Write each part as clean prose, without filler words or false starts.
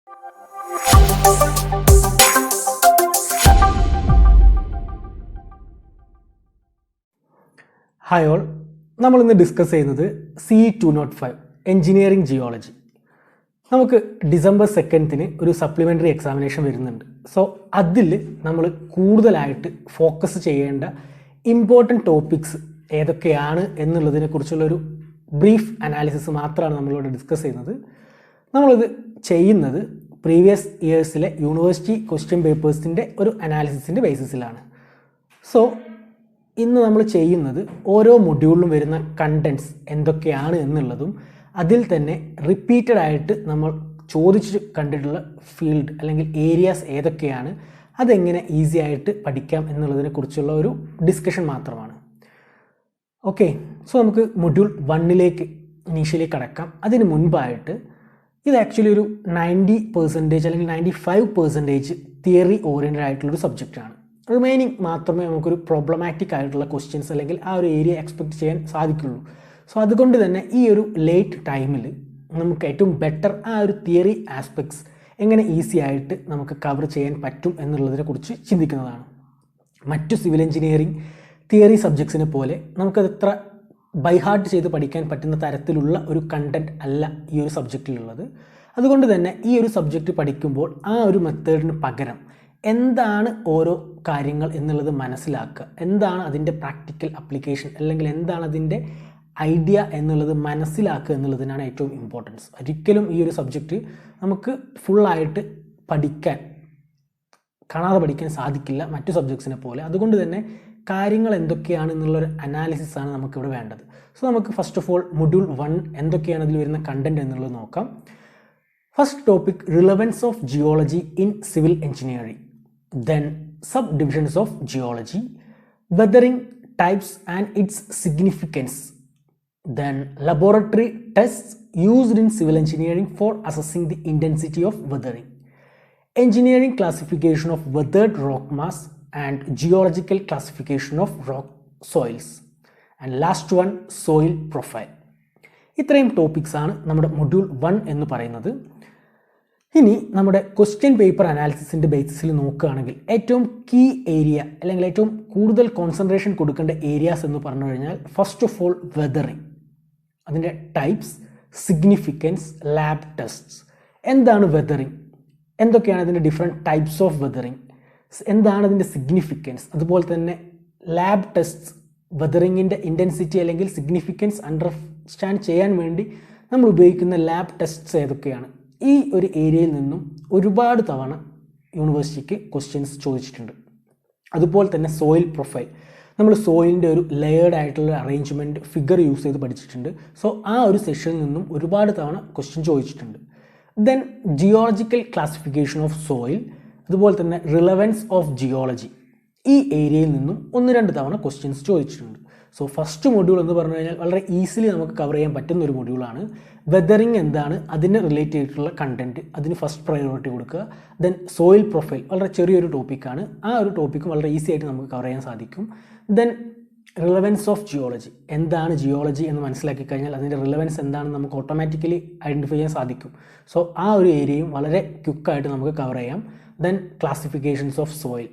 Hi all, നമ്മളിന്ന് discuss ചെയ്യുന്നത് CE205 engineering geology. നമുക്ക് ഡിസംബർ 2 ഒരു സപ്ലിമെൻ്ററി എക്സാമിനേഷൻ വരുന്നുണ്ട്. സോ അതിൽ നമ്മൾ കൂടുതലായിട്ട് ഫോക്കസ് ചെയ്യേണ്ട ഇമ്പോർട്ടൻറ്റ് ടോപ്പിക്സ് ഏതൊക്കെയാണ് എന്നുള്ളതിനെക്കുറിച്ചുള്ളൊരു ബ്രീഫ് അനാലിസിസ് മാത്രമാണ് നമ്മളിവിടെ ഡിസ്കസ് ചെയ്യുന്നത്. നമ്മളിത് ചെയ്യുന്നത് പ്രീവിയസ് ഇയേഴ്സിലെ യൂണിവേഴ്സിറ്റി ക്വസ്റ്റ്യൻ പേപ്പേഴ്സിൻ്റെ ഒരു അനാലിസിസിൻ്റെ ബേസിസിലാണ്. സോ ഇന്ന് നമ്മൾ ചെയ്യുന്നത് ഓരോ മൊഡ്യൂളിലും വരുന്ന കണ്ടൻറ്റ്സ് എന്തൊക്കെയാണ് എന്നുള്ളതും അതിൽ തന്നെ റിപ്പീറ്റഡ് ആയിട്ട് നമ്മൾ ചോദിച്ച് കണ്ടിട്ടുള്ള ഫീൽഡ് അല്ലെങ്കിൽ ഏരിയാസ് ഏതൊക്കെയാണ്, അതെങ്ങനെ ഈസി ആയിട്ട് പഠിക്കാം എന്നുള്ളതിനെ കുറിച്ചുള്ള ഒരു ഡിസ്കഷൻ മാത്രമാണ്. ഓക്കെ, സോ നമുക്ക് മൊഡ്യൂൾ 1 ഇനീഷ്യലി കടക്കാം. അതിന് മുൻപായിട്ട് ഇത് ആക്ച്വലി ഒരു 90% അല്ലെങ്കിൽ 95% തിയറി ഓറിയൻറ്റഡ് ആയിട്ടുള്ളൊരു സബ്ജക്റ്റാണ്. റിമൈനിങ് മാത്രമേ നമുക്കൊരു പ്രോബ്ലമാറ്റിക് ആയിട്ടുള്ള ക്വസ്റ്റ്യൻസ് അല്ലെങ്കിൽ ആ ഒരു ഏരിയ എക്സ്പെക്റ്റ് ചെയ്യാൻ സാധിക്കുള്ളൂ. സോ അതുകൊണ്ട് തന്നെ ഈ ഒരു ലേറ്റ് ടൈമിൽ നമുക്ക് ഏറ്റവും ബെറ്റർ ആ ഒരു തിയറി ആസ്പെക്ട്സ് എങ്ങനെ ഈസി ആയിട്ട് നമുക്ക് കവർ ചെയ്യാൻ പറ്റും എന്നുള്ളതിനെക്കുറിച്ച് ചിന്തിക്കുന്നതാണ്. മറ്റു സിവിൽ എഞ്ചിനീയറിംഗ് തിയറി സബ്ജക്ട്സിനെ പോലെ നമുക്കത് എത്ര ബൈഹാർട്ട് ചെയ്ത് പഠിക്കാൻ പറ്റുന്ന തരത്തിലുള്ള ഒരു കണ്ടൻറ്റ് അല്ല ഈ ഒരു സബ്ജക്റ്റിലുള്ളത്. അതുകൊണ്ട് തന്നെ ഈ ഒരു സബ്ജക്റ്റ് പഠിക്കുമ്പോൾ ആ ഒരു മെത്തേഡിന് പകരം എന്താണ് ഓരോ കാര്യങ്ങൾ എന്നുള്ളത് മനസ്സിലാക്കുക, എന്താണ് അതിൻ്റെ പ്രാക്ടിക്കൽ അപ്ലിക്കേഷൻ അല്ലെങ്കിൽ എന്താണ് അതിൻ്റെ ഐഡിയ എന്നുള്ളത് മനസ്സിലാക്കുക എന്നുള്ളതിനാണ് ഏറ്റവും ഇമ്പോർട്ടൻസ്. ഒരിക്കലും ഈ ഒരു സബ്ജക്റ്റ് നമുക്ക് ഫുള്ളായിട്ട് കാണാതെ പഠിക്കാൻ സാധിക്കില്ല മറ്റു സബ്ജക്ട്സിനെ പോലെ. അതുകൊണ്ട് തന്നെ കാര്യങ്ങൾ എന്തൊക്കെയാണ് എന്നുള്ളൊരു അനാലിസിസാണ് നമുക്കിവിടെ വേണ്ടത്. സോ നമുക്ക് ഫസ്റ്റ് ഓഫ് ഓൾ മൊഡ്യൂൾ 1 എന്തൊക്കെയാണ് അതിൽ വരുന്ന കണ്ടൻറ്റ് എന്നുള്ളത് നോക്കാം. First topic, relevance of geology in civil engineering. Then subdivisions of geology, weathering types and its significance. Then laboratory tests used in civil engineering for assessing the intensity of weathering. Engineering classification of weathered rock mass and geological classification of rock soils. And last one, soil profile. ഇത്രയും topics ആണ് നമ്മുടെ module 1 എന്ന് പറയുന്നത്. ഇനി നമ്മുടെ question paper അനാലിസിസിൻ്റെ ബേസിസിൽ നോക്കുകയാണെങ്കിൽ ഏറ്റവും key area അല്ലെങ്കിൽ ഏറ്റവും കൂടുതൽ കോൺസെൻട്രേഷൻ കൊടുക്കേണ്ട ഏരിയാസ് എന്ന് പറഞ്ഞു കഴിഞ്ഞാൽ ഫസ്റ്റ് ഓഫ് ഓൾ വെതറിങ്, അതിൻ്റെ ടൈപ്സ്, സിഗ്നിഫിക്കൻസ്, ലാബ് ടെസ്റ്റ്സ്. എന്താണ് വെതറിങ്, എന്തൊക്കെയാണ് അതിൻ്റെ ഡിഫറെൻറ്റ് ടൈപ്സ് ഓഫ് വെതറിങ്, എന്താണ് അതിൻ്റെ സിഗ്നിഫിക്കൻസ്, അതുപോലെ തന്നെ ലാബ് ടെസ്റ്റ്സ്, വെതറിങ്ങിൻ്റെ ഇൻറ്റൻസിറ്റി അല്ലെങ്കിൽ സിഗ്നിഫിക്കൻസ് അണ്ടർസ്റ്റാൻഡ് ചെയ്യാൻ വേണ്ടി നമ്മൾ ഉപയോഗിക്കുന്ന ലാബ് ടെസ്റ്റ്സ് ഏതൊക്കെയാണ്. ഈ ഒരു ഏരിയയിൽ നിന്നും ഒരുപാട് തവണ യൂണിവേഴ്സിറ്റിക്ക് ക്വസ്റ്റ്യൻസ് ചോദിച്ചിട്ടുണ്ട്. അതുപോലെ തന്നെ സോയിൽ പ്രൊഫൈൽ, നമ്മൾ സോയിലിൻ്റെ ഒരു ലെയേർഡ് ആയിട്ടുള്ള അറേഞ്ച്മെൻറ്റ് ഫിഗർ യൂസ് ചെയ്ത് പഠിച്ചിട്ടുണ്ട്. സോ ആ ഒരു സെഷനിൽ നിന്നും ഒരുപാട് തവണ ക്വസ്റ്റ്യൻ ചോദിച്ചിട്ടുണ്ട്. Then geological classification of soil, അതുപോലെ തന്നെ റിലവൻസ് ഓഫ് ജിയോളജി, ഈ ഏരിയയിൽ നിന്നും 1-2 തവണ ക്വസ്റ്റ്യൻസ് ചോദിച്ചിട്ടുണ്ട്. സോ ഫസ്റ്റ് മൊഡ്യൂൾ എന്ന് പറഞ്ഞു കഴിഞ്ഞാൽ വളരെ ഈസിലി നമുക്ക് കവർ ചെയ്യാൻ പറ്റുന്ന ഒരു മൊഡ്യൂളാണ്. വെതറിങ് എന്താണ്, അതിന് റിലേറ്റ് ചെയ്തിട്ടുള്ള കണ്ടൻറ്റ്, അതിന് ഫസ്റ്റ് പ്രയോറിറ്റി കൊടുക്കുക. ദെൻ സോയിൽ പ്രൊഫൈൽ വളരെ ചെറിയൊരു ടോപ്പിക്കാണ്, ആ ഒരു ടോപ്പിക്ക് വളരെ ഈസി ആയിട്ട് നമുക്ക് കവർ ചെയ്യാൻ സാധിക്കും. ദെൻ റിലവൻസ് ഓഫ് ജിയോളജി, എന്താണ് ജിയോളജി എന്ന് മനസ്സിലാക്കി കഴിഞ്ഞാൽ അതിൻ്റെ റിലവൻസ് എന്താണെന്ന് നമുക്ക് ഓട്ടോമാറ്റിക്കലി ഐഡൻറ്റിഫൈ ചെയ്യാൻ സാധിക്കും. സോ ആ ഒരു ഏരിയയും വളരെ ക്വിക്കായിട്ട് നമുക്ക് കവർ ചെയ്യാം. Then classifications of soil,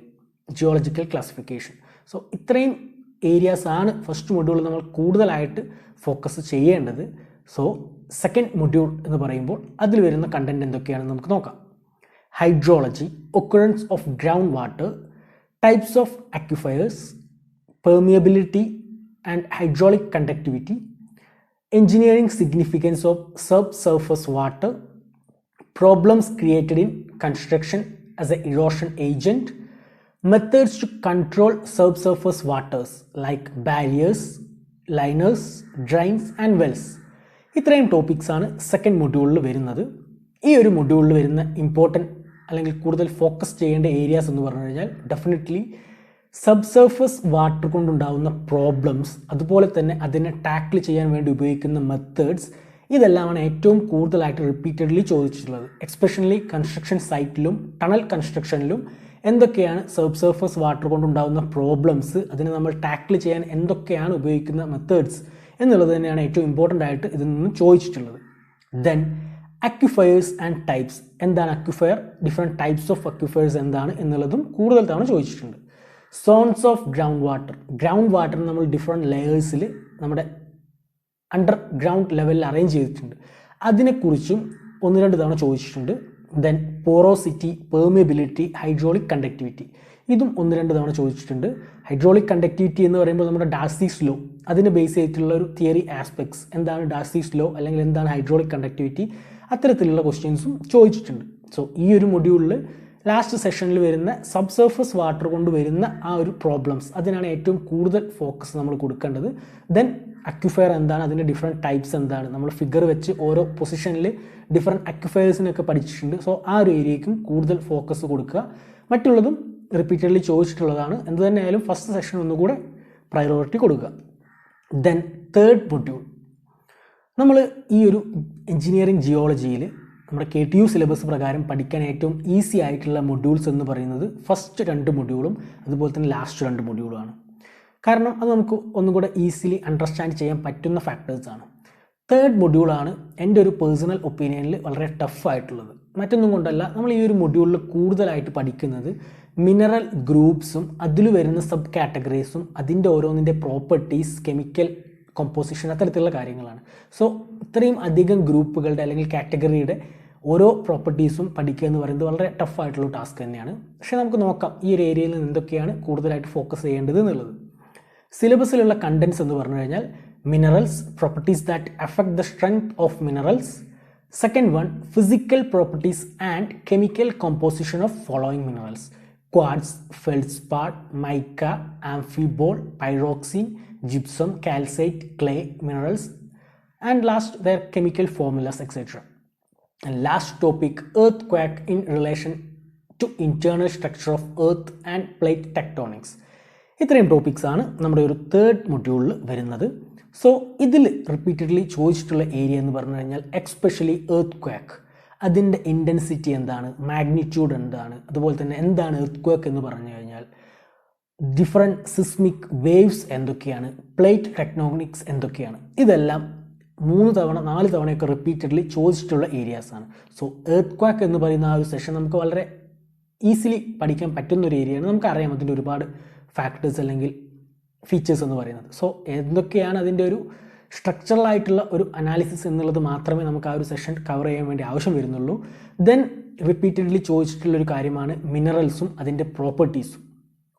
geological classification. So ഇത്രയും ഏരിയാസ് ആണ് ഫസ്റ്റ് മൊഡ്യൂളിൽ നമ്മൾ കൂടുതലായിട്ട് ഫോക്കസ് ചെയ്യേണ്ടത്. സോ സെക്കൻഡ് മൊഡ്യൂൾ എന്ന് പറയുമ്പോൾ അതിൽ വരുന്ന കണ്ടൻറ്റ് എന്തൊക്കെയാണെന്ന് നമുക്ക് നോക്കാം. Hydrology, occurrence of ground water, types of aquifers, permeability and hydraulic conductivity, engineering significance of sub surface water, problems created in construction as a erosion agent, methods to control subsurface waters like barriers, liners, drains and wells. ഇത്രയും topics ആണ് second മൊഡ്യൂളിൽ വരുന്നത്. ഈ ഒരു മൊഡ്യൂളിൽ വരുന്ന important അല്ലെങ്കിൽ കൂടുതൽ ഫോക്കസ് ചെയ്യേണ്ട ഏരിയാസ് എന്ന് പറഞ്ഞു കഴിഞ്ഞാൽ ഡെഫിനറ്റ്ലി സബ്സർഫസ് വാട്ടർ കൊണ്ടുണ്ടാകുന്ന പ്രോബ്ലംസ്, അതുപോലെ തന്നെ അതിനെ ടാക്കിൾ ചെയ്യാൻ വേണ്ടി ഉപയോഗിക്കുന്ന മെത്തേഡ്സ്, ഇതെല്ലാമാണ് ഏറ്റവും കൂടുതലായിട്ട് റിപ്പീറ്റഡ്ലി ചോദിച്ചിട്ടുള്ളത്. എക്സ്പെഷ്യലി കൺസ്ട്രക്ഷൻ സൈറ്റിലും ടണൽ കൺസ്ട്രക്ഷനിലും എന്തൊക്കെയാണ് സബ്സർഫസ് വാട്ടർ കൊണ്ടുണ്ടാകുന്ന പ്രോബ്ലംസ്, അതിനെ നമ്മൾ ടാക്കിൾ ചെയ്യാൻ എന്തൊക്കെയാണ് ഉപയോഗിക്കുന്ന മെത്തേഡ്സ് എന്നുള്ളത് തന്നെയാണ് ഏറ്റവും ഇമ്പോർട്ടൻ്റ് ആയിട്ട് ഇതിൽ നിന്ന് ചോദിച്ചിട്ടുള്ളത്. Then aquifers and types. എന്താണ് aquifer, different types of aquifers എന്താണ് എന്നുള്ളതും കൂടുതൽ തവണ ചോദിച്ചിട്ടുണ്ട്. സോൺസ് ഓഫ് ഗ്രൗണ്ട് വാട്ടർ നമ്മൾ ഡിഫറെൻറ്റ് ലെയേഴ്സിൽ നമ്മുടെ അണ്ടർ ഗ്രൗണ്ട് ലെവലിൽ അറേഞ്ച് ചെയ്തിട്ടുണ്ട്, അതിനെക്കുറിച്ചും 1-2 തവണ ചോദിച്ചിട്ടുണ്ട്. Then porosity, permeability, hydraulic conductivity, ഇതും 1-2 തവണ ചോദിച്ചിട്ടുണ്ട്. ഹൈഡ്രോളിക് കണ്ടക്ടിവിറ്റി എന്ന് പറയുമ്പോൾ നമ്മുടെ ഡാർസീസ് ലോ, അതിനെ ബേസ് ചെയ്തിട്ടുള്ള ഒരു തിയറി ആസ്പെക്ട്സ്, എന്താണ് ഡാർസീസ് ലോ അല്ലെങ്കിൽ എന്താണ് ഹൈഡ്രോളിക് കണ്ടക്ടിവിറ്റി, അത്തരത്തിലുള്ള ക്വസ്റ്റ്യൻസും ചോദിച്ചിട്ടുണ്ട്. സോ ഈ ഒരു മൊഡ്യൂളിൽ ലാസ്റ്റ് സെഷനിൽ വരുന്ന സബ് സർഫസ് വാട്ടർ കൊണ്ട് വരുന്ന ആ ഒരു പ്രോബ്ലംസ്, അതിനാണ് ഏറ്റവും കൂടുതൽ ഫോക്കസ് നമ്മൾ കൊടുക്കേണ്ടത്. ദെൻ അക്വിഫയർ എന്താണ്, അതിൻ്റെ ഡിഫറെൻറ്റ് ടൈപ്സ് എന്താണ്, നമ്മൾ ഫിഗർ വെച്ച് ഓരോ പൊസിഷനിൽ ഡിഫറെൻറ്റ് അക്വിഫയേഴ്സിനൊക്കെ പഠിച്ചിട്ടുണ്ട്. സോ ആ ഒരു ഏരിയയ്ക്കും കൂടുതൽ ഫോക്കസ് കൊടുക്കുക. മറ്റുള്ളതും റിപ്പീറ്റഡ്ലി ചോദിച്ചിട്ടുള്ളതാണ്. എന്ത് തന്നെയായാലും ഫസ്റ്റ് സെഷൻ ഒന്നുകൂടെ പ്രയോറിറ്റി കൊടുക്കുക. ദെൻ തേർഡ് മൊഡ്യൂൾ, നമ്മൾ ഈ ഒരു എഞ്ചിനീയറിംഗ് ജിയോളജിയിൽ നമ്മുടെ KTU സിലബസ് പ്രകാരം പഠിക്കാൻ ഏറ്റവും ഈസി ആയിട്ടുള്ള മൊഡ്യൂൾസ് എന്ന് പറയുന്നത് ഫസ്റ്റ് 2 മൊഡ്യൂളും അതുപോലെ തന്നെ ലാസ്റ്റ് 2 മൊഡ്യൂളുമാണ്. കാരണം അത് നമുക്ക് ഒന്നുകൂടെ ഈസിലി അണ്ടർസ്റ്റാൻഡ് ചെയ്യാൻ പറ്റുന്ന ഫാക്ടേഴ്സാണ്. തേർഡ് മൊഡ്യൂളാണ് എൻ്റെ ഒരു പേഴ്സണൽ ഒപ്പീനിയനിൽ വളരെ ടഫായിട്ടുള്ളത്. മറ്റൊന്നും കൊണ്ടല്ല, നമ്മൾ ഈ ഒരു മൊഡ്യൂളിൽ കൂടുതലായിട്ട് പഠിക്കുന്നത് മിനറൽ ഗ്രൂപ്പ്സും അതിൽ വരുന്ന സബ് കാറ്റഗറീസും അതിൻ്റെ ഓരോന്നിൻ്റെ പ്രോപ്പർട്ടീസ്, കെമിക്കൽ കോമ്പോസിഷൻ, അത്തരത്തിലുള്ള കാര്യങ്ങളാണ്. സോ ഇത്രയും അധികം ഗ്രൂപ്പുകളുടെ അല്ലെങ്കിൽ കാറ്റഗറിയുടെ ഓരോ പ്രോപ്പർട്ടീസും പഠിക്കുക എന്ന് പറയുന്നത് വളരെ ടഫായിട്ടുള്ള ടാസ്ക് തന്നെയാണ്. പക്ഷേ നമുക്ക് നോക്കാം ഈ ഒരു ഏരിയയിൽ നിന്ന് എന്തൊക്കെയാണ് കൂടുതലായിട്ട് ഫോക്കസ് ചെയ്യേണ്ടത് എന്നുള്ളത്. സിലബസിലുള്ള കണ്ടൻസ് എന്ന് പറഞ്ഞു കഴിഞ്ഞാൽ minerals, properties that affect the strength of minerals. Second one, physical properties and chemical composition of following minerals: quartz, feldspar, mica, amphibole, pyroxene, gypsum, calcite, clay, minerals, and last their chemical formulas, etc. And last topic, earthquake in relation to internal structure of earth and plate tectonics. ഇത്രയും topics ആണ് നമ്മുടെ ഒരു third മൊഡ്യൂളിൽ വരുന്നത്. So ഇതിൽ repeatedly ചോദിച്ചിട്ടുള്ള area എന്ന് പറഞ്ഞു കഴിഞ്ഞാൽ എക്സ്പെഷ്യലി earthquake, അതിൻ്റെ ഇൻറ്റൻസിറ്റി എന്താണ്, മാഗ്നിറ്റ്യൂഡ് എന്താണ്, അതുപോലെ തന്നെ എന്താണ് earthquake എന്ന് പറഞ്ഞു കഴിഞ്ഞാൽ ഡിഫറെൻറ്റ് സിസ്മിക് വേവ്സ് എന്തൊക്കെയാണ്, പ്ലേറ്റ് ടെക്ടോണിക്സ് എന്തൊക്കെയാണ്, ഇതെല്ലാം 3 തവണ 4 തവണയൊക്കെ റിപ്പീറ്റഡ്ലി ചോദിച്ചിട്ടുള്ള ഏരിയാസാണ്. സോ earthquake എന്ന് പറയുന്ന ആ ഒരു സെഷൻ നമുക്ക് വളരെ ഈസിലി പഠിക്കാൻ പറ്റുന്ന ഒരു ഏരിയയാണ്. നമുക്കറിയാം അതിൻ്റെ ഒരുപാട് ഫാക്ടേഴ്സ് അല്ലെങ്കിൽ ഫീച്ചേഴ്സ് എന്ന് പറയുന്നത്. സോ എന്തൊക്കെയാണ് അതിൻ്റെ ഒരു സ്ട്രക്ചറലായിട്ടുള്ള ഒരു അനാലിസിസ് എന്നുള്ളത് മാത്രമേ നമുക്ക് ആ ഒരു സെഷൻ കവർ ചെയ്യാൻ വേണ്ടി ആവശ്യം വരുന്നുള്ളൂ. ദെൻ റിപ്പീറ്റഡ്ലി ചോദിച്ചിട്ടുള്ളൊരു കാര്യമാണ് മിനറൽസും അതിൻ്റെ പ്രോപ്പർട്ടീസും.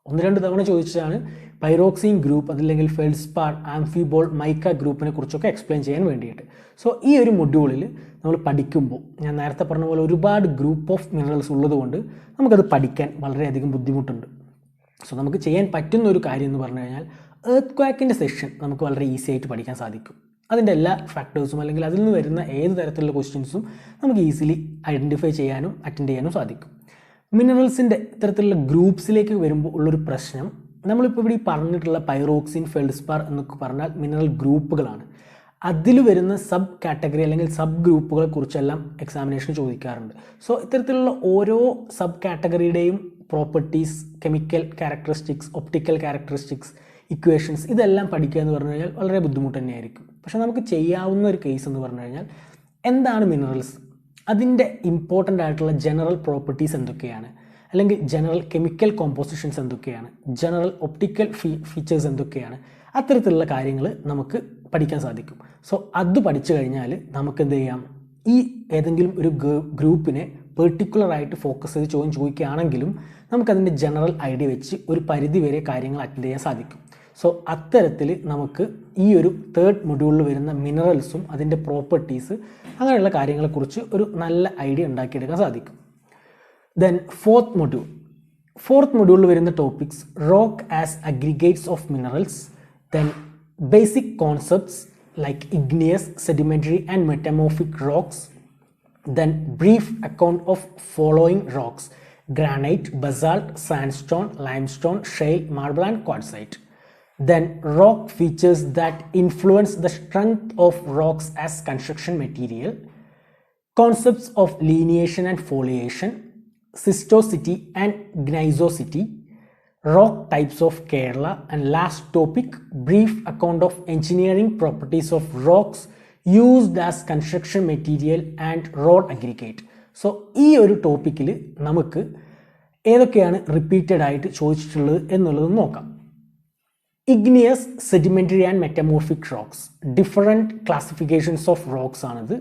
1-2 തവണ ചോദിച്ചതാണ് പൈറോക്സിൻ ഗ്രൂപ്പ്, അതല്ലെങ്കിൽ ഫെൽഡ്സ്പാർ, ആംഫിബോൾ, മൈക്ക ഗ്രൂപ്പിനെ കുറിച്ചൊക്കെ എക്സ്പ്ലെയിൻ ചെയ്യാൻ വേണ്ടിയിട്ട്. സോ ഈ ഒരു മൊഡ്യൂളിൽ നമ്മൾ പഠിക്കുമ്പോൾ ഞാൻ നേരത്തെ പറഞ്ഞ പോലെ ഒരുപാട് ഗ്രൂപ്പ് ഓഫ് മിനറൽസ് ഉള്ളതുകൊണ്ട് നമുക്കത് പഠിക്കാൻ വളരെയധികം ബുദ്ധിമുട്ടുണ്ട്. സോ നമുക്ക് ചെയ്യാൻ പറ്റുന്ന ഒരു കാര്യം എന്ന് പറഞ്ഞു കഴിഞ്ഞാൽ earthquakeൻ്റെ സെഷൻ നമുക്ക് വളരെ ഈസി ആയിട്ട് പഠിക്കാൻ സാധിക്കും. അതിൻ്റെ എല്ലാ ഫാക്ടേഴ്സും അല്ലെങ്കിൽ അതിൽ നിന്ന് വരുന്ന ഏത് തരത്തിലുള്ള ക്വസ്റ്റ്യൻസും നമുക്ക് ഈസിലി ഐഡൻറ്റിഫൈ ചെയ്യാനും അറ്റൻഡ് ചെയ്യാനും സാധിക്കും. മിനറൽസിൻ്റെ ഇത്തരത്തിലുള്ള ഗ്രൂപ്പ്സിലേക്ക് വരുമ്പോൾ ഉള്ളൊരു പ്രശ്നം, നമ്മളിപ്പോൾ ഇവിടെ പറഞ്ഞിട്ടുള്ള പൈറോക്സിൻ, ഫെൽഡ്സ്പാർ എന്നൊക്കെ പറഞ്ഞാൽ മിനറൽ ഗ്രൂപ്പുകളാണ്. അതിൽ വരുന്ന സബ് കാറ്റഗറി അല്ലെങ്കിൽ സബ് ഗ്രൂപ്പുകളെ കുറിച്ചെല്ലാം എക്സാമിനേഷൻ ചോദിക്കാറുണ്ട്. സോ ഇത്തരത്തിലുള്ള ഓരോ സബ് കാറ്റഗറിയുടെയും properties, chemical characteristics, optical characteristics, equations, ഇതെല്ലാം പഠിക്കുക എന്ന് പറഞ്ഞു കഴിഞ്ഞാൽ വളരെ ബുദ്ധിമുട്ട് തന്നെയായിരിക്കും. പക്ഷേ നമുക്ക് ചെയ്യാവുന്ന ഒരു കേസ് എന്ന് പറഞ്ഞു കഴിഞ്ഞാൽ എന്താണ് മിനറൽസ്, അതിൻ്റെ ഇമ്പോർട്ടൻ്റ് ആയിട്ടുള്ള ജനറൽ പ്രോപ്പർട്ടീസ് എന്തൊക്കെയാണ്, അല്ലെങ്കിൽ ജനറൽ കെമിക്കൽ കോമ്പോസിഷൻസ് എന്തൊക്കെയാണ്, ജനറൽ ഒപ്റ്റിക്കൽ ഫീച്ചേഴ്സ് എന്തൊക്കെയാണ്, അത്തരത്തിലുള്ള കാര്യങ്ങൾ നമുക്ക് പഠിക്കാൻ സാധിക്കും. സോ അത് പഠിച്ചു കഴിഞ്ഞാൽ നമുക്ക് എന്ത് ചെയ്യാം, ഈ ഏതെങ്കിലും ഒരു ഗ്രൂപ്പിനെ പെർട്ടിക്കുലറായിട്ട് ഫോക്കസ് ചെയ്ത് ചോദിക്കുകയാണെങ്കിലും നമുക്കതിൻ്റെ ജനറൽ ഐഡിയ വെച്ച് ഒരു പരിധി വരെ കാര്യങ്ങൾ അറ്റൻഡ് ചെയ്യാൻ സാധിക്കും. സോ അത്തരത്തിൽ നമുക്ക് ഈ ഒരു തേർഡ് മൊഡ്യൂളിൽ വരുന്ന മിനറൽസും അതിൻ്റെ പ്രോപ്പർട്ടീസ് അങ്ങനെയുള്ള കാര്യങ്ങളെക്കുറിച്ച് ഒരു നല്ല ഐഡിയ ഉണ്ടാക്കിയെടുക്കാൻ സാധിക്കും. ദെൻ ഫോർത്ത് മൊഡ്യൂളിൽ വരുന്ന topics: rock as aggregates of minerals, then basic concepts like igneous, sedimentary and metamorphic rocks, then brief account of following rocks: granite, basalt, sandstone, limestone, ഷെയിൽ, marble and quartzite. Then rock features that influence the strength of rocks as construction material, concepts of lineation and foliation, schistosity and gneisosity, rock types of Kerala, and last topic, brief account of engineering properties of rocks used as construction material and road aggregate. So ഈ ഒരു ടോപ്പിക്കിൽ നമുക്ക് ഏതൊക്കെയാണ് repeated ആയിട്ട് ചോദിച്ചിട്ടുള്ളത് എന്നുള്ളത് നോക്കാം. Igneous, sedimentary and metamorphic rocks, different classifications of rocks ആണിത്,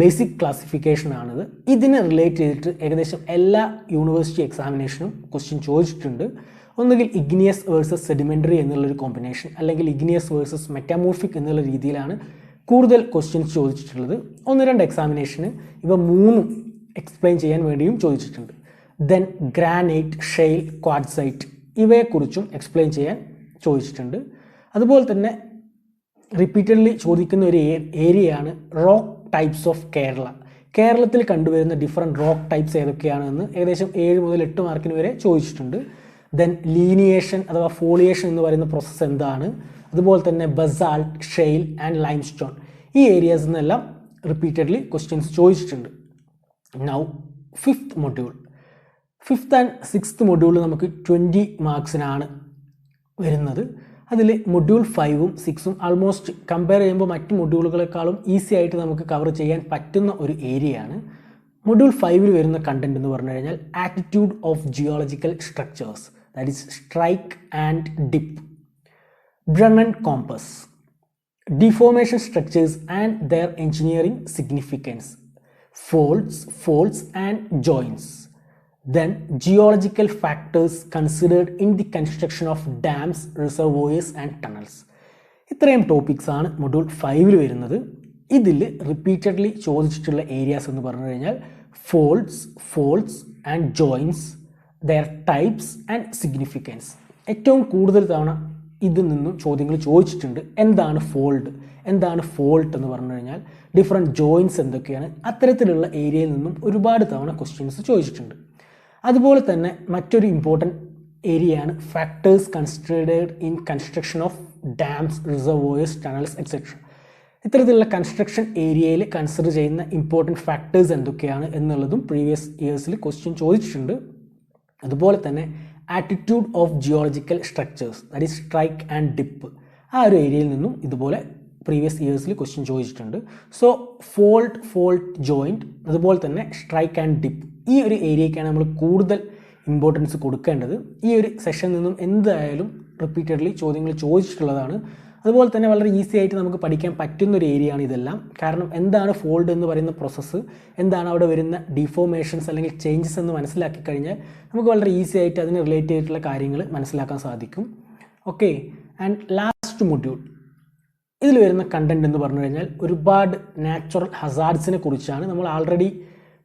ബേസിക് ക്ലാസിഫിക്കേഷൻ ആണിത്. ഇതിനെ റിലേറ്റ് ചെയ്തിട്ട് ഏകദേശം എല്ലാ യൂണിവേഴ്സിറ്റി എക്സാമിനേഷനും ക്വസ്റ്റ്യൻ ചോദിച്ചിട്ടുണ്ട്. ഒന്നുകിൽ ഇഗ്നിയസ് വേഴ്സസ് സെഡിമെൻ്ററി എന്നുള്ളൊരു കോമ്പിനേഷൻ, അല്ലെങ്കിൽ ഇഗ്നിയസ് വേഴ്സസ് മെറ്റാമോർഫിക് എന്നുള്ള രീതിയിലാണ് കൂടുതൽ ക്വസ്റ്റ്യൻസ് ചോദിച്ചിട്ടുള്ളത്. 1-2 എക്സാമിനേഷന് ഇവ മൂന്നും എക്സ്പ്ലെയിൻ ചെയ്യാൻ വേണ്ടിയും ചോദിച്ചിട്ടുണ്ട്. ദെൻ ഗ്രാനൈറ്റ്, ഷെയിൽ, ക്വാഡ്സൈറ്റ് ഇവയെക്കുറിച്ചും എക്സ്പ്ലെയിൻ ചെയ്യാൻ ചോദിച്ചിട്ടുണ്ട്. അതുപോലെ തന്നെ റിപ്പീറ്റഡ്ലി ചോദിക്കുന്ന ഒരു ഏരിയയാണ് റോക്ക് ടൈപ്സ് ഓഫ് കേരള. കേരളത്തിൽ കണ്ടുവരുന്ന ഡിഫറെൻറ്റ് റോക്ക് ടൈപ്സ് ഏതൊക്കെയാണെന്ന് ഏകദേശം 7 മുതൽ 8 മാർക്കിന് വരെ ചോദിച്ചിട്ടുണ്ട്. ദെൻ ലീനിയേഷൻ അഥവാ ഫോളിയേഷൻ എന്ന് പറയുന്ന പ്രോസസ്സ് എന്താണ്, അതുപോലെ തന്നെ ബസാൾട്ട്, ഷെയിൽ ആൻഡ് ലൈംസ്റ്റോൺ, ഈ ഏരിയാസിൽ നിന്നെല്ലാം റിപ്പീറ്റഡ്ലി ക്വസ്റ്റ്യൻസ് ചോദിച്ചിട്ടുണ്ട്. Now fifth module. 5th and 6th module നമുക്ക് 20 മാർക്സിനാണ് വരുന്നത്. അതിൽ മൊഡ്യൂൾ 5ഉം 6ഉം ആൾമോസ്റ്റ് കമ്പയർ ചെയ്യുമ്പോൾ മറ്റ് മൊഡ്യൂളുകളെക്കാളും ഈസി ആയിട്ട് നമുക്ക് കവർ ചെയ്യാൻ പറ്റുന്ന ഒരു ഏരിയയാണ്. മൊഡ്യൂൾ 5ൽ വരുന്ന കണ്ടന്റ് എന്ന് പറഞ്ഞു കഴിഞ്ഞാൽ attitude of geological structures, that is strike and dip, Brunton compass, deformation structures and their engineering significance, faults and joints, then geological factors considered in the construction of dams, reservoirs and tunnels. ഇത്രയും topics ആണ് module 5ൽ വരുന്നത്. ഇതിൽ repeatedly ചോദിച്ചിട്ടുള്ള areas എന്ന് പറഞ്ഞു കഴിഞ്ഞാൽ faults and joints, their types and significance. ഏറ്റവും കൂടുതൽ തവണ ഇതിൽ നിന്നും ചോദ്യങ്ങൾ ചോദിച്ചിട്ടുണ്ട്. എന്താണ് ഫോൾട്ട് എന്ന് പറഞ്ഞു കഴിഞ്ഞാൽ, ഡിഫറെൻറ്റ് ജോയിൻസ് എന്തൊക്കെയാണ്, അത്തരത്തിലുള്ള ഏരിയയിൽ നിന്നും ഒരുപാട് തവണ ക്വസ്റ്റ്യൻസ് ചോദിച്ചിട്ടുണ്ട്. അതുപോലെ തന്നെ മറ്റൊരു ഇമ്പോർട്ടൻറ്റ് ഏരിയയാണ് factors considered in construction of dams, reservoirs, tunnels etcetera. ഇത്തരത്തിലുള്ള കൺസ്ട്രക്ഷൻ ഏരിയയിൽ കൺസിഡർ ചെയ്യുന്ന ഇമ്പോർട്ടൻറ്റ് ഫാക്ടേഴ്സ് എന്തൊക്കെയാണ് എന്നുള്ളതും പ്രീവിയസ് ഇയേഴ്സിൽ ക്വസ്റ്റ്യൻ ചോദിച്ചിട്ടുണ്ട്. അതുപോലെ തന്നെ attitude of geological structures, that is strike and dip, ആ ഒരു ഏരിയയിൽ നിന്നും ഇതുപോലെ പ്രീവിയസ് ഇയേഴ്സിൽ ക്വസ്റ്റ്യൻ ചോദിച്ചിട്ടുണ്ട്. സോ ഫോൾട്ട് ജോയിൻറ്റ്, അതുപോലെ തന്നെ സ്ട്രൈക്ക് ആൻഡ് ഡിപ്പ്, ഈ ഒരു ഏരിയയ്ക്കാണ് നമ്മൾ കൂടുതൽ ഇമ്പോർട്ടൻസ് കൊടുക്കേണ്ടത്. ഈ ഒരു സെഷനിൽ നിന്നും എന്തായാലും റിപ്പീറ്റഡ്ലി ചോദ്യങ്ങൾ ചോദിച്ചിട്ടുള്ളതാണ്. അതുപോലെ തന്നെ വളരെ ഈസി ആയിട്ട് നമുക്ക് പഠിക്കാൻ പറ്റുന്ന ഒരു ഏരിയയാണ് ഇതെല്ലാം. കാരണം എന്താണ് ഫോൾഡ് എന്ന് പറയുന്ന പ്രോസസ്സ്, എന്താണ് അവിടെ വരുന്ന ഡിഫോർമേഷൻസ് അല്ലെങ്കിൽ ചേഞ്ചസ് എന്ന് മനസ്സിലാക്കി കഴിഞ്ഞാൽ നമുക്ക് വളരെ ഈസി ആയിട്ട് അതിന് റിലേറ്റ് ചെയ്തിട്ടുള്ള കാര്യങ്ങൾ മനസ്സിലാക്കാൻ സാധിക്കും. ഓക്കെ, ആൻഡ് ലാസ്റ്റ് മൊഡ്യൂൾ, ഇതിൽ വരുന്ന കണ്ടന്റ് എന്ന് പറഞ്ഞു കഴിഞ്ഞാൽ ഒരുപാട് നാച്ചുറൽ ഹസാർഡ്സിനെ കുറിച്ചാണ്. നമ്മൾ ആൾറെഡി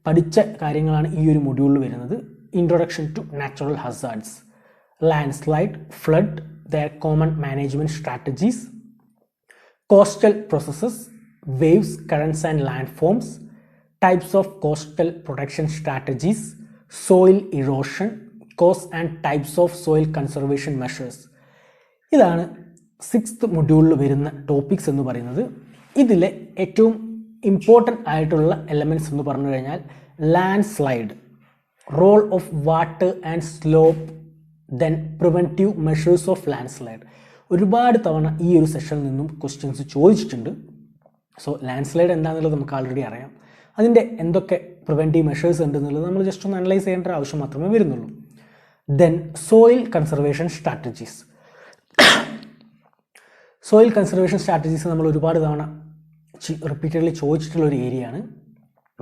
പഠിച്ച കാര്യങ്ങളാണ് ഈ ഒരു മൊഡ്യൂളിൽ വരുന്നത്. Introduction to natural hazards, landslide, flood, their common management strategies, coastal processes, waves, currents and landforms, types of coastal protection strategies, soil erosion, cause and types of soil conservation measures. ഇതാണ് 6th മൊഡ്യൂളിൽ വരുന്ന topics എന്ന് പറയുന്നത്. ഇതിലെ ഏറ്റവും important ആയിട്ടുള്ള elements എന്ന് പറഞ്ഞു കഴിഞ്ഞാൽ landslide, role of water and slope, then preventive measures of landslide. ഒരുപാട് തവണ ഈ ഒരു സെഷനിൽ നിന്നും ക്വസ്റ്റ്യൻസ് ചോദിച്ചിട്ടുണ്ട്. സോ ലാൻഡ് സ്ലൈഡ് എന്താണെന്നുള്ളത് നമുക്ക് ആൾറെഡി അറിയാം. അതിൻ്റെ എന്തൊക്കെ പ്രിവെൻറ്റീവ് മെഷേഴ്സ് ഉണ്ടെന്നുള്ളത് നമ്മൾ ജസ്റ്റ് ഒന്ന് അനലൈസ് ചെയ്യേണ്ട ആവശ്യം മാത്രമേ വരുന്നുള്ളൂ. Then soil conservation strategies. Soil conservation strategies നമ്മൾ ഒരുപാട് തവണ റിപ്പീറ്റഡ്ലി ചോദിച്ചിട്ടുള്ള ഒരു ഏരിയയാണ്.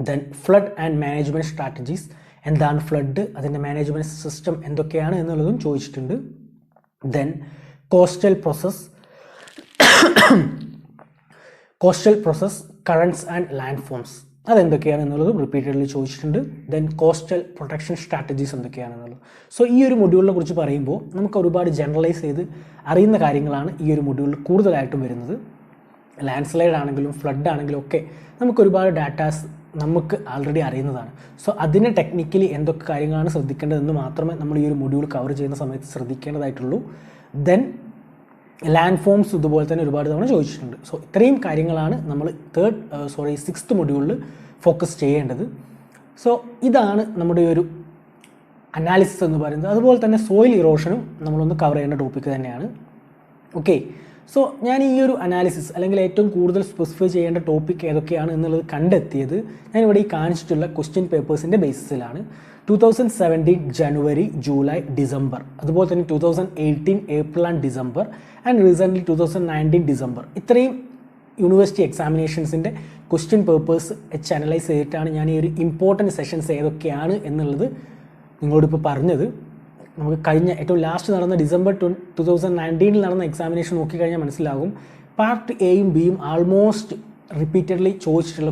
Then flood and management strategies, എന്താണ് ഫ്ലഡ്, അതിൻ്റെ മാനേജ്മെൻറ്റ് സിസ്റ്റം എന്തൊക്കെയാണ് എന്നുള്ളതും ചോദിച്ചിട്ടുണ്ട്. Then coastal process, currents and landforms, അതെന്തൊക്കെയാണ് എന്നുള്ളതും റിപ്പീറ്റഡ്ലി ചോദിച്ചിട്ടുണ്ട്. ദെൻ കോസ്റ്റൽ പ്രൊട്ടക്ഷൻ സ്ട്രാറ്റജീസ് എന്തൊക്കെയാണെന്നുള്ളത്. സോ ഈ ഒരു മൊഡ്യൂളിനെ കുറിച്ച് പറയുമ്പോൾ നമുക്ക് ഒരുപാട് ജനറലൈസ് ചെയ്ത് അറിയുന്ന കാര്യങ്ങളാണ് ഈ ഒരു മൊഡ്യൂളിൽ കൂടുതലായിട്ടും വരുന്നത്. ലാൻഡ് സ്ലൈഡ് ആണെങ്കിലും ഫ്ലഡ് ആണെങ്കിലും ഒക്കെ നമുക്ക് ഒരുപാട് ഡാറ്റാസ് നമുക്ക് ആൾറെഡി അറിയുന്നതാണ്. സോ അതിന് ടെക്നിക്കലി എന്തൊക്കെ കാര്യങ്ങളാണ് ശ്രദ്ധിക്കേണ്ടതെന്ന് മാത്രമേ നമ്മൾ ഈ ഒരു മൊഡ്യൂൾ കവർ ചെയ്യുന്ന സമയത്ത് ശ്രദ്ധിക്കേണ്ടതായിട്ടുള്ളൂ. ദെൻ ലാൻഡ് ഫോംസ് ഇതുപോലെ തന്നെ ഒരുപാട് തവണ ചോദിച്ചിട്ടുണ്ട്. സോ ഇത്രയും കാര്യങ്ങളാണ് നമ്മൾ 6th മൊഡ്യൂളിൽ ഫോക്കസ് ചെയ്യേണ്ടത്. സോ ഇതാണ് നമ്മുടെ ഒരു അനാലിസിസ് എന്ന് പറയുന്നത്. അതുപോലെ തന്നെ സോയിൽ ഇറോഷനും നമ്മളൊന്ന് കവർ ചെയ്യേണ്ട ടോപ്പിക്ക് തന്നെയാണ്. ഓക്കെ, സോ ഞാൻ ഈ ഒരു അനാലിസിസ് അല്ലെങ്കിൽ ഏറ്റവും കൂടുതൽ സ്പെസിഫൈ ചെയ്യേണ്ട ടോപ്പിക് ഏതൊക്കെയാണ് എന്നുള്ളത് കണ്ടെത്തിയത് ഞാനിവിടെ ഈ കാണിച്ചിട്ടുള്ള ക്വസ്റ്റ്യൻ പേപ്പേഴ്സിൻ്റെ ബേസിസിലാണ്. 2017 ജനുവരി, ജൂലൈ, ഡിസംബർ, അതുപോലെ തന്നെ 2018 April and December, and recently 2019 December, ഇത്രയും യൂണിവേഴ്സിറ്റി എക്സാമിനേഷൻസിൻ്റെ ക്വസ്റ്റ്യൻ പേപ്പേഴ്സ് വെച്ച് അനലൈസ് ചെയ്തിട്ടാണ് ഞാൻ ഈ ഒരു ഇമ്പോർട്ടൻറ്റ് സെഷൻസ് ഏതൊക്കെയാണ് എന്നുള്ളത് നിങ്ങളോടിപ്പോൾ പറഞ്ഞത്. നമുക്ക് കഴിഞ്ഞ ഏറ്റവും ലാസ്റ്റ് നടന്ന ഡിസംബർ 2019 നടന്ന എക്സാമിനേഷൻ നോക്കിക്കഴിഞ്ഞാൽ മനസ്സിലാകും പാർട്ട് എയും ബിയും ആൾമോസ്റ്റ് റിപ്പീറ്റഡ്ലി ചോദിച്ചിട്ടുള്ള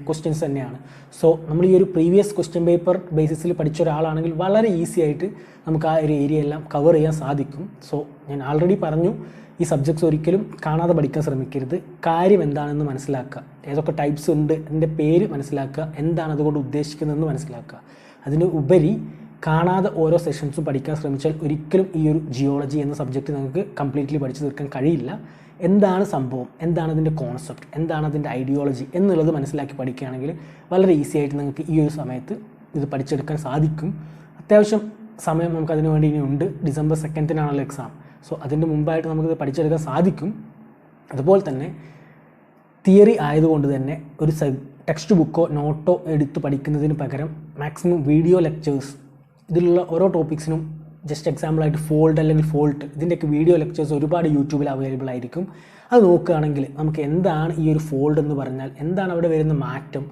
ക്വസ്റ്റ്യൻസ് തന്നെയാണ്. സോ നമ്മൾ ഈ ഒരു പ്രീവിയസ് ക്വസ്റ്റ്യൻ പേപ്പർ ബേസിസിൽ പഠിച്ച ഒരാളാണെങ്കിൽ വളരെ ഈസി ആയിട്ട് നമുക്ക് ആ ഒരു ഏരിയ എല്ലാം കവർ ചെയ്യാൻ സാധിക്കും. സോ ഞാൻ ആൾറെഡി പറഞ്ഞു, ഈ സബ്ജക്ട്സ് ഒരിക്കലും കാണാതെ പഠിക്കാൻ ശ്രമിക്കരുത്. കാര്യം എന്താണെന്ന് മനസ്സിലാക്കുക, ഏതൊക്കെ ടൈപ്സ് ഉണ്ട് അതിൻ്റെ പേര് മനസ്സിലാക്കുക, എന്താണ് അതുകൊണ്ട് ഉദ്ദേശിക്കുന്നതെന്ന് മനസ്സിലാക്കുക. അതിന് ഉപരി കാണാതെ ഓരോ സെഷൻസും പഠിക്കാൻ ശ്രമിച്ചാൽ ഒരിക്കലും ഈ ഒരു ജിയോളജി എന്ന സബ്ജക്റ്റ് നിങ്ങൾക്ക് കംപ്ലീറ്റ്ലി പഠിച്ചു തീർക്കാൻ കഴിയില്ല. എന്താണ് സംഭവം, എന്താണ് അതിൻ്റെ കോൺസെപ്റ്റ്, എന്താണ് അതിൻ്റെ ഐഡിയോളജി എന്നുള്ളത് മനസ്സിലാക്കി പഠിക്കുകയാണെങ്കിൽ വളരെ ഈസി ആയിട്ട് നിങ്ങൾക്ക് ഈ ഒരു സമയത്ത് ഇത് പഠിച്ചെടുക്കാൻ സാധിക്കും. അത്യാവശ്യം സമയം നമുക്ക് അതിനു വേണ്ടി ഇനിയുണ്ട്. December 2 exam. സോ അതിൻ്റെ മുമ്പായിട്ട് നമുക്കിത് പഠിച്ചെടുക്കാൻ സാധിക്കും. അതുപോലെ തന്നെ തിയറി ആയതുകൊണ്ട് തന്നെ ഒരു ടെക്സ്റ്റ് ബുക്കോ നോട്ടോ എടുത്ത് പഠിക്കുന്നതിന് പകരം മാക്സിമം വീഡിയോ ലെക്ചേഴ്സ്, ഇതിലുള്ള ഓരോ ടോപ്പിക്സിനും ജസ്റ്റ് എക്സാമ്പിളായിട്ട് ഫോൾഡ് അല്ലെങ്കിൽ ഫോൾട്ട്, ഇതിൻ്റെയൊക്കെ വീഡിയോ ലെക്ചേഴ്സ് ഒരുപാട് യൂട്യൂബിൽ അവൈലബിൾ ആയിരിക്കും. അത് നോക്കുകയാണെങ്കിൽ നമുക്ക് എന്താണ് ഈ ഒരു ഫോൾഡ് എന്ന് പറഞ്ഞാൽ, എന്താണ് അവിടെ വരുന്ന മാറ്റം,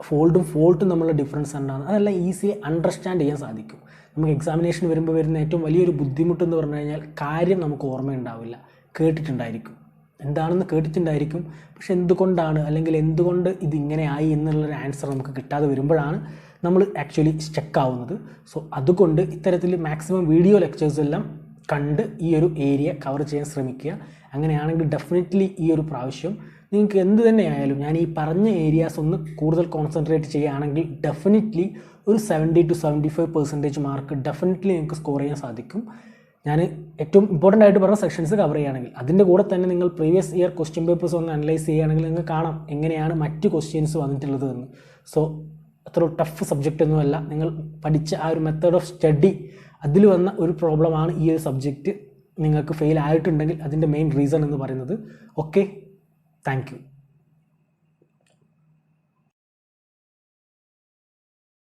ഫോൾഡും ഫോൾട്ടും തമ്മിലുള്ള ഡിഫറൻസ് എന്താണ്, അതെല്ലാം ഈസിലി അണ്ടർസ്റ്റാൻഡ് ചെയ്യാൻ സാധിക്കും. നമുക്ക് എക്സാമിനേഷൻ വരുമ്പോൾ വരുന്ന ഏറ്റവും വലിയൊരു ബുദ്ധിമുട്ടെന്ന് പറഞ്ഞു കഴിഞ്ഞാൽ കാര്യം നമുക്ക് ഓർമ്മയുണ്ടാവില്ല. കേട്ടിട്ടുണ്ടായിരിക്കും, എന്താണെന്ന് കേട്ടിട്ടുണ്ടായിരിക്കും, പക്ഷെ എന്തുകൊണ്ടാണ് അല്ലെങ്കിൽ എന്തുകൊണ്ട് ഇതിങ്ങനെ ആയി എന്നുള്ളൊരു ആൻസർ നമുക്ക് കിട്ടാതെ വരുമ്പോഴാണ് നമ്മൾ ആക്ച്വലി സ്റ്റക്ക് ആവുന്നത്. സോ അതുകൊണ്ട് ഇത്തരത്തിൽ മാക്സിമം വീഡിയോ ലെക്ചേഴ്സ് എല്ലാം കണ്ട് ഈ ഒരു ഏരിയ കവർ ചെയ്യാൻ ശ്രമിക്കുക. അങ്ങനെയാണെങ്കിൽ ഡെഫിനറ്റ്ലി ഈ ഒരു പ്രാവശ്യം നിങ്ങൾക്ക് എന്ത് തന്നെയായാലും ഞാൻ ഈ പറഞ്ഞ ഏരിയാസ് ഒന്ന് കൂടുതൽ കോൺസെൻട്രേറ്റ് ചെയ്യുകയാണെങ്കിൽ ഡെഫിനറ്റ്ലി ഒരു 70 to 75% മാർക്ക് ഡെഫിനറ്റ്ലി നിങ്ങൾക്ക് സ്കോർ ചെയ്യാൻ സാധിക്കും. ഞാൻ ഏറ്റവും ഇമ്പോർട്ടൻ്റ് ആയിട്ട് പറഞ്ഞ സെക്ഷൻസ് കവർ ചെയ്യുകയാണെങ്കിൽ അതിൻ്റെ കൂടെ തന്നെ നിങ്ങൾ പ്രീവിയസ് ഇയർ ക്വസ്റ്റ്യൻ പേപ്പേഴ്സ് ഒന്ന് അനലൈസ് ചെയ്യുകയാണെങ്കിൽ നിങ്ങൾക്ക് കാണാം എങ്ങനെയാണ് മറ്റ് ക്വസ്റ്റ്യൻസ് വന്നിട്ടുള്ളത് എന്ന്. സോ അത്ര ടഫ് സബ്ജക്റ്റ് ഒന്നുമല്ല. നിങ്ങൾ പഠിച്ച ആ ഒരു മെത്തേഡ് ഓഫ് സ്റ്റഡി അതിൽ വന്ന ഒരു പ്രോബ്ലമാണ് ഈ ഒരു സബ്ജക്റ്റ് നിങ്ങൾക്ക് ഫെയിൽ ആയിട്ടുണ്ടെങ്കിൽ അതിൻ്റെ മെയിൻ റീസൺ എന്ന് പറയുന്നത്. Okay, thank you.